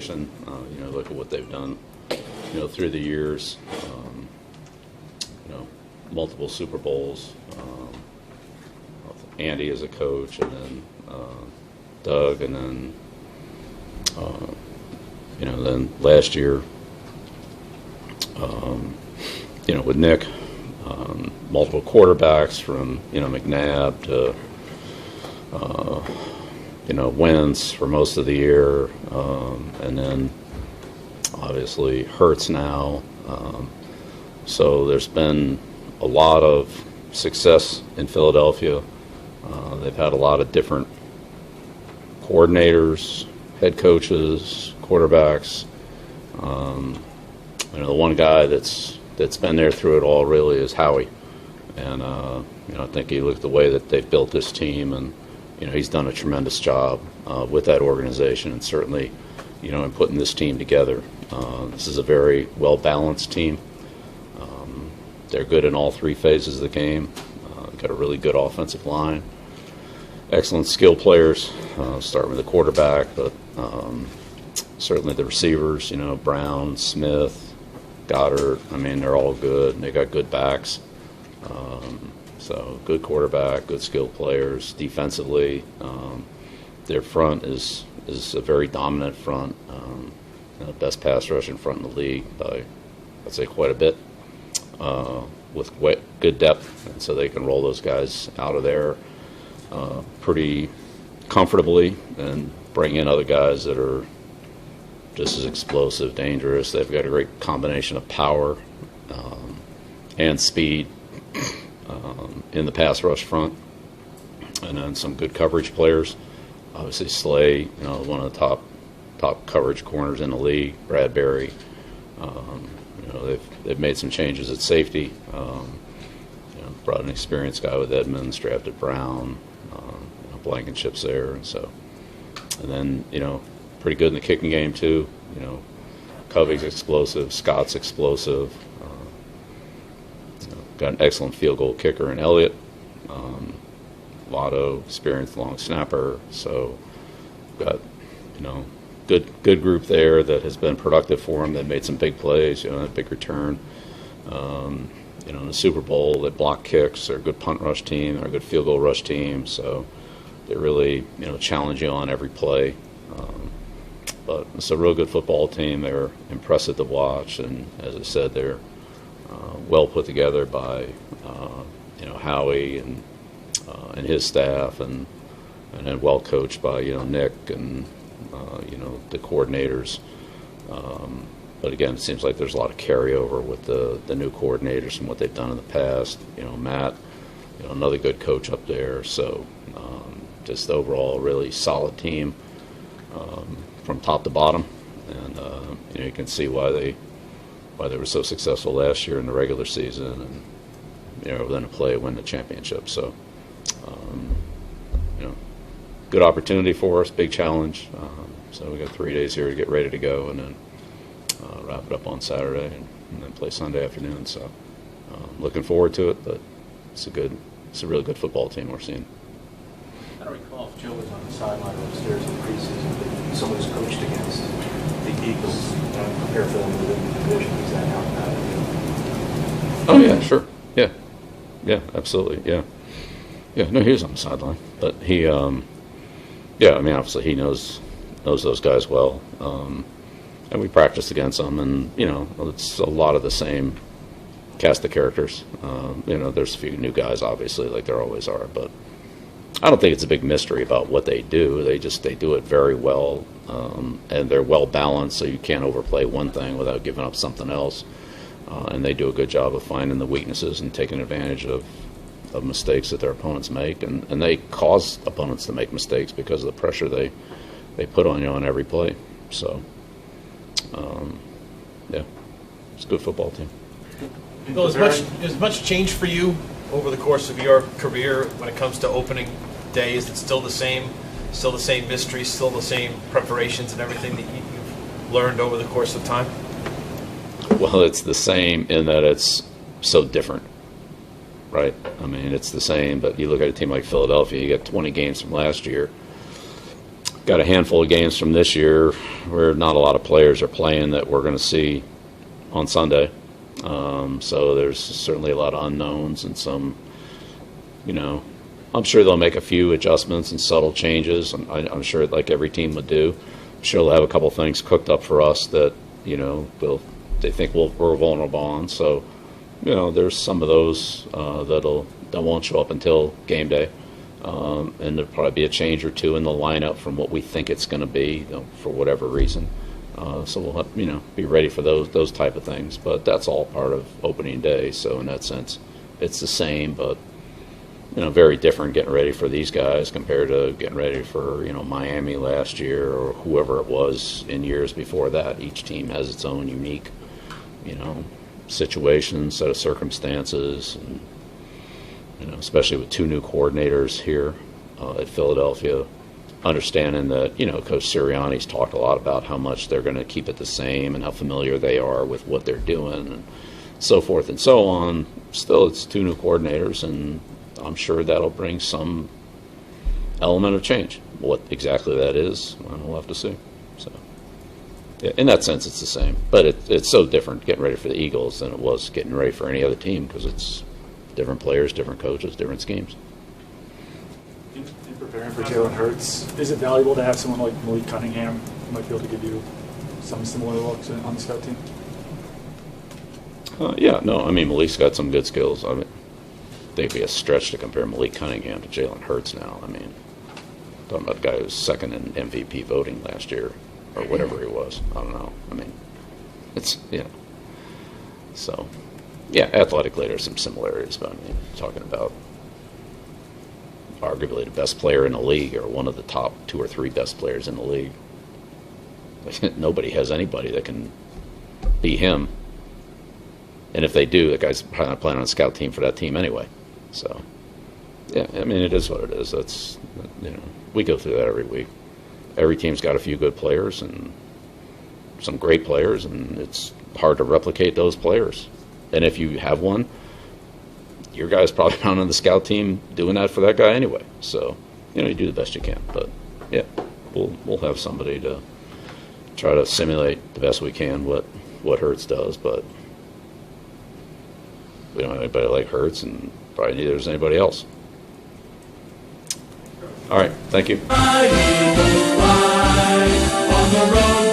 organization. Look at what they've done, through the years. Multiple Super Bowls. Andy as a coach, and then Doug, and then then last year, with Nick, multiple quarterbacks from McNabb to Wentz for most of the year, and then obviously Hurts now. So there's been a lot of success in Philadelphia. They've had a lot of different coordinators, head coaches, quarterbacks. The one guy that's been there through it all really is Howie, and I think you look at the way that they've built this team, and he's done a tremendous job with that organization, and certainly in putting this team together. This is a very well balanced team. They're good in all three phases of the game. Got a really good offensive line, excellent skill players, starting with the quarterback, but certainly the receivers, Brown, Smith, Goddard. I mean, they're all good, and they got good backs. So good quarterback, good skill players. Defensively, their front is a very dominant front, best pass rush in front in the league by, I'd say, quite a bit. With good depth, and so they can roll those guys out of there pretty comfortably and bring in other guys that are just as explosive, dangerous. They've got a great combination of power and speed in the pass rush front, and then some good coverage players. Obviously, Slay, one of the top coverage corners in the league. Bradbury. They've made some changes at safety. Brought an experienced guy with Edmonds, drafted Brown, Blankenship's there, and then pretty good in the kicking game too. Covey's explosive, Scott's explosive. Got an excellent field goal kicker in Elliott. Lotto, experienced long snapper. So got good group there that has been productive for them. They made some big plays, a big return. In the Super Bowl, they block kicks. They're a good punt rush team. They're a good field goal rush team. So they really, challenge you on every play. But it's a real good football team. They're impressive to watch, and as I said, they're well put together by Howie and his staff, and then well coached by Nick and the coordinators. But again, it seems like there's a lot of carryover with the new coordinators and what they've done in the past. Matt, another good coach up there. So just overall, really solid team from top to bottom, and you can see why they were so successful last year in the regular season, and then to win the championship. So good opportunity for us, big challenge. So we got 3 days here to get ready to go, and then wrap it up on Saturday, and then play Sunday afternoon. So looking forward to it, but it's a really good football team we're seeing. I don't recall if Joe was on the sideline or upstairs in preseason, but someone who's coached against the Eagles, prepare for them within the division. Is that how? Oh yeah, sure, yeah, absolutely, yeah. No, he was on the sideline, but he, obviously he knows those guys well, and we practiced against them, and it's a lot of the same cast of characters. There's a few new guys, obviously, like there always are, but I don't think it's a big mystery about what they do. They do it very well, and they're well balanced, so you can't overplay one thing without giving up something else. And they do a good job of finding the weaknesses and taking advantage of mistakes that their opponents make, and they cause opponents to make mistakes because of the pressure they put on you on every play. So, it's a good football team. Bill, has much changed for you over the course of your career when it comes to opening day? Is it still the same mystery, still the same preparations and everything that you've learned over the course of time? Well, it's the same in that it's so different, right? I mean, it's the same, but you look at a team like Philadelphia, you get 20 games from last year. got a handful of games from this year where not a lot of players are playing that we're going to see on Sunday. So there's certainly a lot of unknowns and some, I'm sure they'll make a few adjustments and subtle changes. And I'm sure, like every team would do, I'm sure they'll have a couple things cooked up for us that, they think we're vulnerable on. So, there's some of those that won't show up until game day. And there'll probably be a change or two in the lineup from what we think it's going to be, for whatever reason. So we'll have, be ready for those type of things. But that's all part of opening day. So in that sense, it's the same, but very different getting ready for these guys compared to getting ready for Miami last year or whoever it was in years before that. Each team has its own unique situation, set of circumstances, and especially with two new coordinators here at Philadelphia. Understanding that, Coach Sirianni's talked a lot about how much they're going to keep it the same and how familiar they are with what they're doing and so forth and so on. Still, it's two new coordinators, and I'm sure that'll bring some element of change. What exactly that is, we'll have to see. So, yeah, in that sense, it's the same. But it's so different getting ready for the Eagles than it was getting ready for any other team because it's different players, different coaches, different schemes. In preparing for Jalen Hurts, is it valuable to have someone like Malik Cunningham who might be able to give you some similar looks on the scout team? Malik's got some good skills. I think it'd be a stretch to compare Malik Cunningham to Jalen Hurts now. Talking about a guy who was second in MVP voting last year or whatever he was. I don't know. It's, So, athletically there's some similarities, but talking about arguably the best player in the league or one of the top 2 or 3 best players in the league. Nobody has anybody that can be him. And if they do, the guy's probably not playing on a scout team for that team anyway. So, it is what it is. That's, we go through that every week. Every team's got a few good players and some great players, and it's hard to replicate those players. And if you have one, your guy's probably not on the scout team doing that for that guy anyway. So, you do the best you can. But, we'll have somebody to try to simulate the best we can what Hurts does. But we don't have anybody like Hurts, and probably neither does anybody else. All right, thank you. On the road.